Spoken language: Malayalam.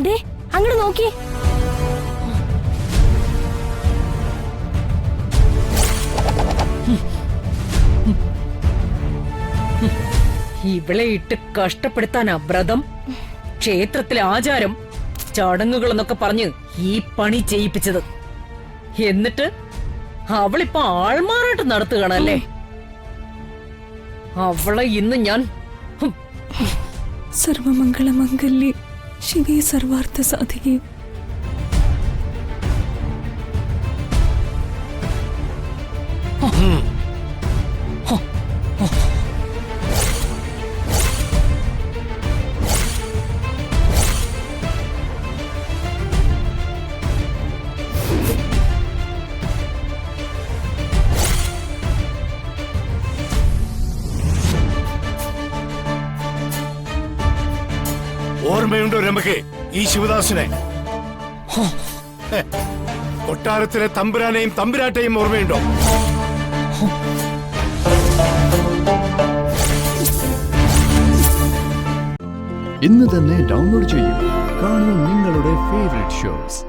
ദേ അങ്ങോട്ട് നോക്കി. ഇവളെ ഇട്ട് കഷ്ടപ്പെടുത്താനാ വ്രതം, ക്ഷേത്രത്തിലെ ആചാരം, ചടങ്ങുകൾ എന്നൊക്കെ പറഞ്ഞ് ഈ പണി ചെയ്യിപ്പിച്ചത്. എന്നിട്ട് അവളിപ്പോ ആൾമാറായിട്ട് നടത്തുകയാണല്ലേ. അവളെ ഇന്ന് ഞാൻ സർവമംഗളമംഗല്യേ ശിവേ സർവാർത്ഥ സാധികേ. ഓർമ്മയുണ്ടോ രമകെ ഈ ശിവദാസനെ? കൊട്ടാരത്തിലെ തമ്പുരാനെയും തമ്പുരാട്ടെയും ഓർമ്മയുണ്ടോ? ഇന്ന് തന്നെ ഡൗൺലോഡ് ചെയ്യൂ. കാണൂ നിങ്ങളുടെ ഫേവറേറ്റ് ഷോസ്.